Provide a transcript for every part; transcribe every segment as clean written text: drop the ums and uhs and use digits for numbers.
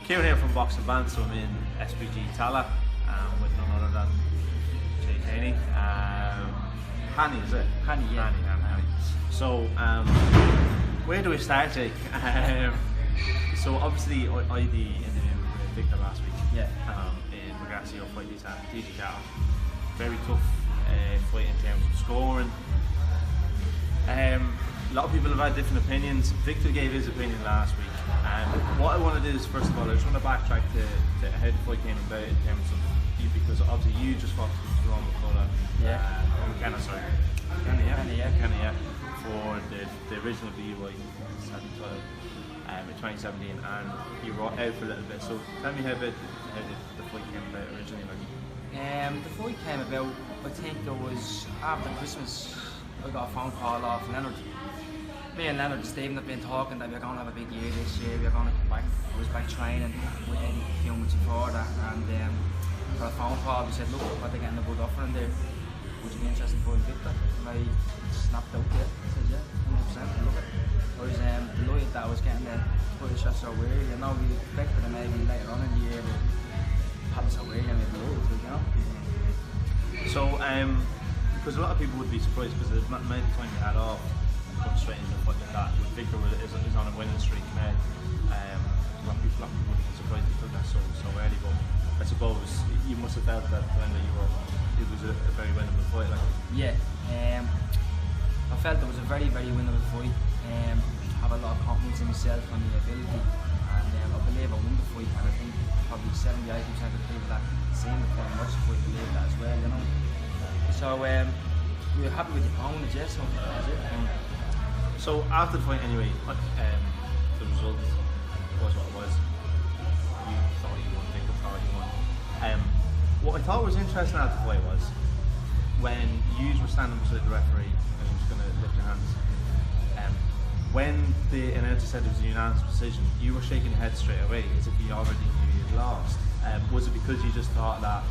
Ciaran here from Boxing Bants, so I'm in SPG Tala with none other than Hanney. Hanney, is it? Hanney, yeah. Hanney. So, where do we start, Jake? So obviously I did the interview with Victor last week. Yeah. In regards to your fight with Ciaran. Very tough fight in terms of scoring. A lot of people have had different opinions. Victor gave his opinion last week. What I want to do is, first of all, I just want to backtrack to how the fight came about in terms of you, because obviously you just fought Ciaran McCullough, for the original BUI title in 2017, and you were out for a little bit. So tell me how the fight came about originally. The fight came about, I think it was after Christmas. I got a phone call off Leonard. Me and Leonard and Stephen have been talking that we're going to have a big year this year. We're going to come back. I was back training with Eddie a few months before that, and got a phone call. We said, look, what they're getting a good offer in there. Would you be interested in going Victor? And I snapped out there. I said, yeah, 100%. Look, I was delighted that I was getting the shot so early. You know, we expected it maybe later on in the year, but it happened so early and we blew it, you know. So, because a lot of people would be surprised because the amount of time you had off and come straight into a fight like that. Victor is on a winning streak now. A lot of people would be surprised he took that so early, but I suppose you must have felt at that time that it was a very winnable fight. Like. Yeah, I felt it was a very, very winnable fight. I have a lot of confidence in myself and my ability, and I believe I won the fight, and I think probably 70-80% of the people that seen the fight and watched the fight believe that as well, you know. So we were happy with the opponent, yes, so that was it. So after the fight anyway, the result was what it was. You thought you won, Victor thought you won. What I thought was interesting after the fight was when you were standing beside the referee and he was going to lift your hands. When the announcer said it was a unanimous decision, you were shaking your head straight away as if you already knew you'd lost. Was it because you just thought that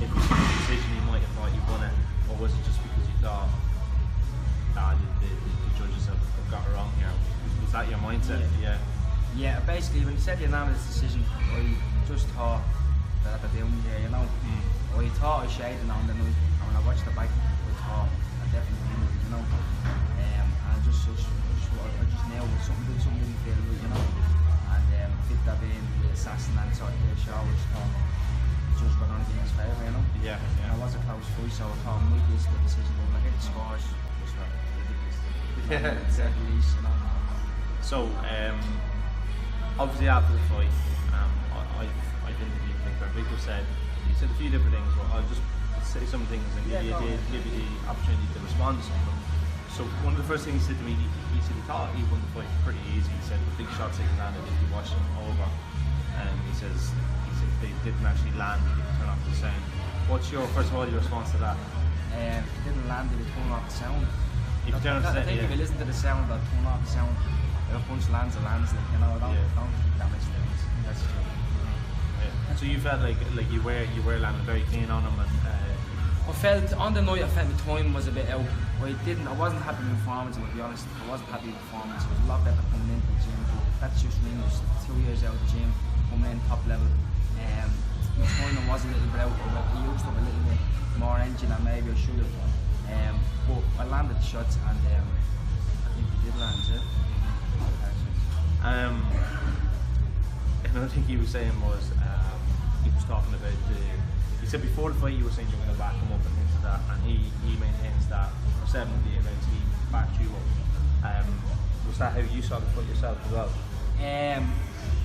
if you took a decision you might have thought you won it, or was it just because you thought, the judges have got it wrong here? Was that your mindset? Yeah, basically when you said the unanimous decision, I just thought that I did here, you know. I thought I shaded on the night, and when I watched the back, I thought I definitely won it, you know. And I just nailed it, something didn't feel right, you know. And Victor being the assassin and sort of the show, I just thought just went on in his favour, you know. Yeah. And it was a close fight, so I thought I might be a split decision, but when I hit the scores, just were ridiculous. Said the least, you know. So, obviously after the fight, I didn't interview Victor. Victor said, he said a few different things, but I'll just say some things and give you the opportunity to respond to some of them. So one of the first things he said to me, he said he thought he won the fight pretty easy. He said the big shots he landed, if you watched them over, and he said they didn't actually land, they didn't turn off the sound. What's your response to that? It didn't land, they would turn off the sound. If you turn off the sound, I think if you listen to the sound, they'll turn off the sound. If a punch lands, it lands, like, you know, I don't think that makes sense. That's true. Yeah. So you felt like you were landing very clean on him, and I felt on the night, I felt my time was a bit out. I wasn't happy with performance, and to be honest, I wasn't happy with performance. It was a lot better coming into the gym, but that's just me. I was 2 years out of the gym, coming in top level. My timing was a little bit out. I used up a little bit more energy than maybe I should have. But I landed the shots, and I think he did land, yeah. Another thing he was saying was he was talking about he said before the fight you were saying you were going to back him up and things like that, and he maintains that for 7 of the events he backed you up. Was that how you saw the fight yourself as well?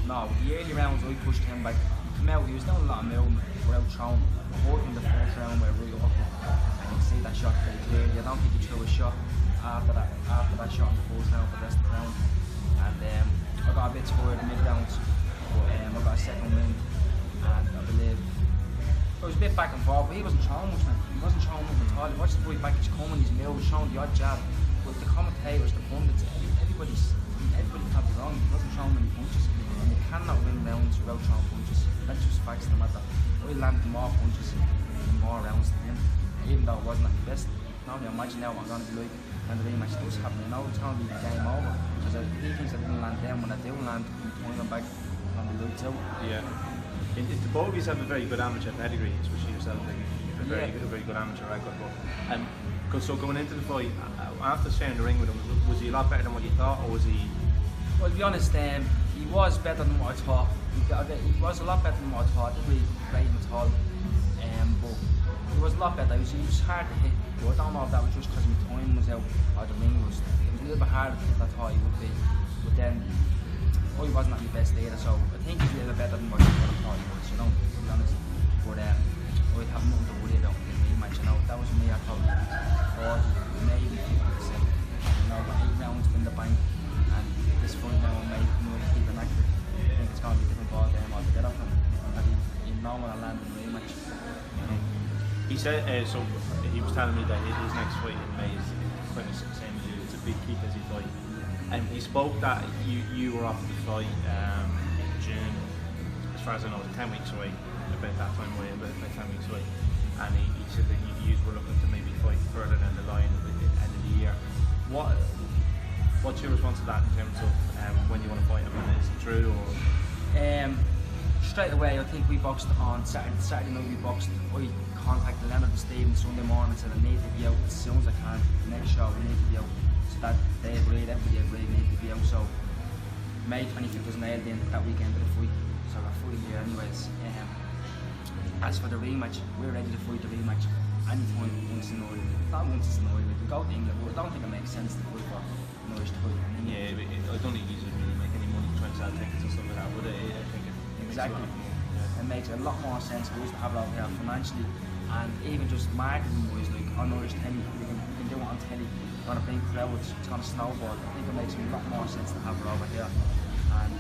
No, the early rounds I pushed him back. He came out, he was doing a lot of movement without throwing. I fought in the first round where right up, and you can see that shot pretty clearly. I don't think he threw a shot after that shot in the first round for the rest of the round. And I got a bit scored in the mid-rounds, but I got a second win, and I believe it was a bit back and forth, but he wasn't throwing much, man. He wasn't throwing much at all. He watched the fight back, he's coming, he's moving, showing the odd jab, but the commentators, the pundits, everybody can't be wrong. He wasn't throwing many punches, and you cannot win rounds without throwing punches. That's just facts no matter. I landed more punches in more rounds than him, even though it wasn't at the best. Now you imagine now what I'm going to be like when the rematch does happen. You know it's going to be game over, because he thinks I didn't land them when I do land, I'm turning them back. from the loop too. Yeah. The both of you have a very good amateur pedigree, especially yourself. Like, a very good amateur record. But so going into the fight, after sharing the ring with him, was he a lot better than what you thought, or was he? Well, to be honest, he was better than what I thought. He was a lot better than what I thought. He didn't really great him at all. But he was a lot better. He was hard to hit. But I don't know if that was just because my time was out, or the ring was. It was a little bit harder to hit than I thought he would be. But then, he wasn't at my best either. So I think he's a little better than what I thought he was. You know, to be honest. But I'd have nothing to worry about in the rematch. You know, if that was me, I'd probably 40, maybe 50%. You know, 8 rounds in the bank. And this fight now may come with keep an actor. I think it's going to be a different ball game altogether from him. You know when I land in the rematch. He said, so he was telling me that his next fight in May is quite the same as you. It's a big kick as he fight. And he spoke that you were off the fight in June. As far as I know, it's 10 weeks away. About that time away, about 10 weeks away. And he said that you were looking to maybe fight further down the line at the end of the year. What's your response to that in terms of when you want to fight him? And is it true or? Straight away, I think we boxed on Saturday night. We boxed. I contacted Leonard and Stephen Sunday morning and said I need to be out as soon as I can. The next show we need to be out. So that they agreed, everybody agreed we need to be out. So May 25th was nailed in that weekend of the fight. So we're fully here anyways. As for the rematch, we're ready to fight the rematch anytime once in Ireland. Not once in Ireland. We go to England, but I don't think it makes sense to fight for an Irish to fight. Yeah, I don't think you should really make any money trying to sell tickets or something like that, would it? I think exactly. It makes a lot more sense for us to have it out here financially and even just marketing wise, like on Irish telly, we can do it on telly, we're going to bring crowds, it's going to snowboard. I think it makes a lot more sense to have it over here. And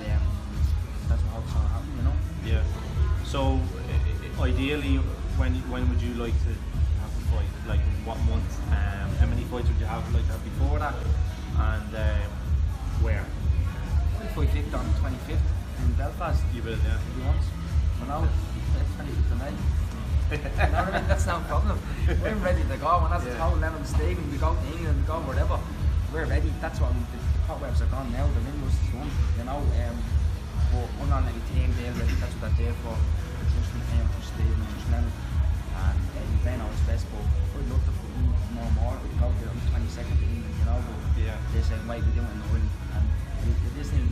that's what hopes going to happen, you know? Yeah. So ideally, when would you like to have the fight? Like in what month? How many fights would you like to have before that? And where? I'll fight Victor on the 25th in Belfast. You will, yeah. If he wants. Well, no, 25th of May. That's no problem. We're ready to go. And as I told Leonard and Stephen, we go to England, we go wherever. We're ready. That's what the cobwebs are gone now. The ring was done, you know. But I'm not letting the team deal ready. That's what they're there for. Just from him, just Stephen, just Leonard. And they know it's best. But I'd love to put no more. We'd go there on the 22nd of England, you know. But they said, wait, we do it in the ring. And if this team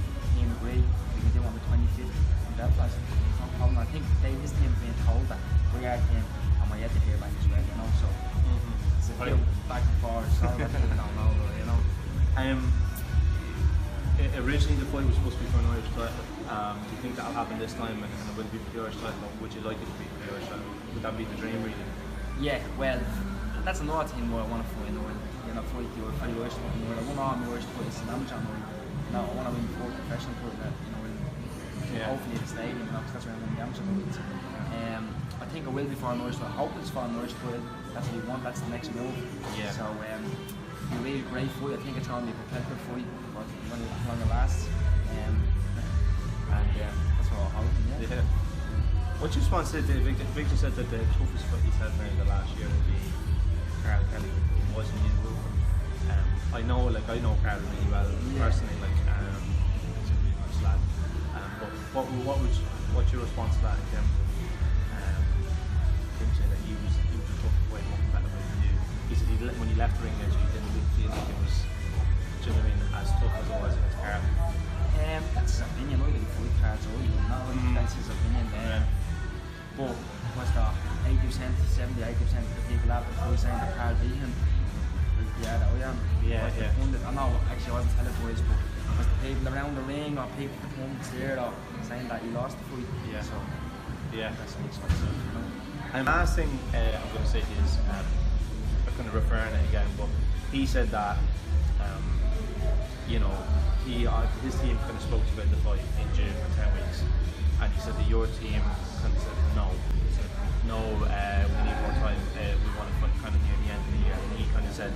agree, we can do it on the 25th in Belfast. No problem. I think this team being told that we are the team and we're yet to hear back as well, you know. So it's a few back and forth. So I don't know, you know. Originally the fight was supposed to be for an Irish title. Do you think that'll happen this time and it will be for the Irish title? Or would you like it to be for the Irish title? Would that be the dream really? Yeah, well, that's another team where I want to fight in Ireland. You know, fight the Irish title in Ireland. I want all my Irish titles in amateur in Ireland. No, I want to win 4 professional titles, you know, hopefully at the stadium, you know, because that's where I'm going to be amateur titles. I think it will be for an Irish title. I hope it's for an Irish title. That's what we want, that's the next move. Yeah. So, it'll be a really great fight. I think it's going to be a competitive fight when it lasts. And that's what I'm hoping, yeah. What's your response to Victor? Victor said that the toughest fight he's had in the last year would be Carl Kelly. It wasn't his move. I know Carl really well personally. Like, he's a really nice lad. But what's your response to that in terms of him saying that he was a tough way more competitive than you? He said when he left the ring, actually, he didn't really feel like it was, do you know what I mean, as tough as it was against Carl. That's his opinion. I really fight cards all, you know. That's his opinion there. But what's that? 80%, 70, 80% of the people after the fight saying that Carl beat him. Yeah, that I am. I know, actually I wasn't televised, but was the people around the ring or people at the pumps there or saying that he lost the fight. Yeah. So, that's what it's like, you know. And last thing I'm going to say is, I'm going to refer to it again, but he said that, you know, his team kind of spoke about the fight in June for 10 weeks, and he said that your team kind of said no. We need more time. We want to fight kind of near the end of the year. And he kind of said,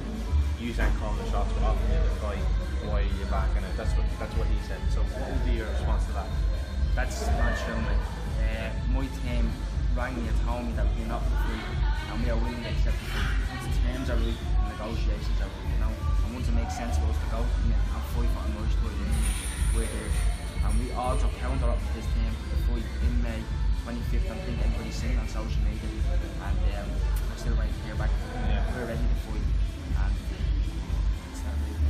you aren't calling the shots, we're offering you the fight. Why are you backing it? That's what he said. So what would be your response to that? That's not true, mate. My team rang me and told me that we're not for the fight, and we are willing to accept the fight. Once the terms are right, the negotiations are right, you know. And once it makes sense for us to go and fight for an Irish title, we're there. And we also counter up with this team 25th. I think everybody's seen it on social media, and I'm still waiting to hear back. We're ready to fight, and it's not really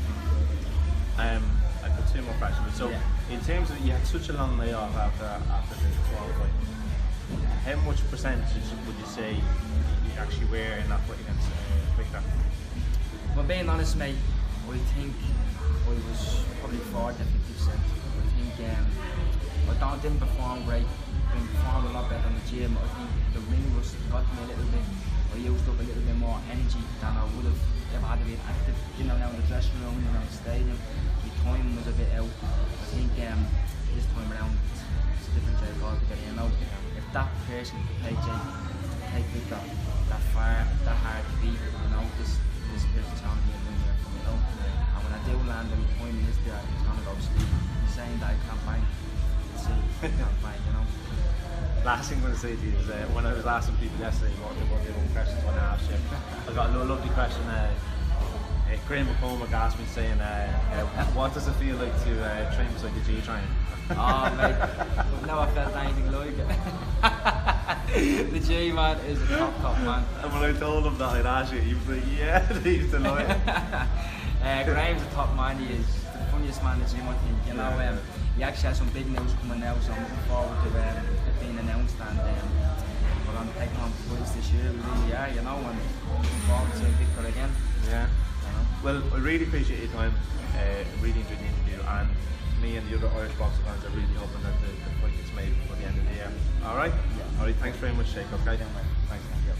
I got two more questions. So, in terms of, you had such a long layoff after the 12 fight. How much percentage would you say you actually were in that fight against Victor? Well, being honest, mate, I think I was probably 40 to 50%. I think I didn't perform great. I didn't perform a lot better in the gym. I think the ring rust got to me a little bit. I used up a little bit more energy than I would have if I had been active, around the dressing room, around the stadium. My time was a bit out. I think this time around it's a different job altogether. If that person could take Victor that far, that hard to beat, this person's going to be a winner, And when I do land in the point in this there, it's going to go sleep. I'm saying that I can't find it. I can't find, Last thing I'm going to say to you is when I was asking people yesterday what the questions when I asked you, I got a lovely question. Graham McCormack asked me saying, what does it feel like to train beside the G train? Oh mate, I've never felt anything like it. The G man is a top man. And when I told him that I'd ask you, he was like, yeah, he's delighted. Graham's a top man, he is the funniest man in the gym, I think. He actually has some big news coming now, so I'm looking forward to it being announced, and we're going to take on fights this year, we really are, and looking forward to seeing Victor again. Yeah. Well, I really appreciate your time, really enjoyed the interview, and me and the other Irish boxing fans are really hoping that the fight gets made before the end of the year. Alright? Yeah. Alright, thanks very much, Jacob. Okay? Thanks.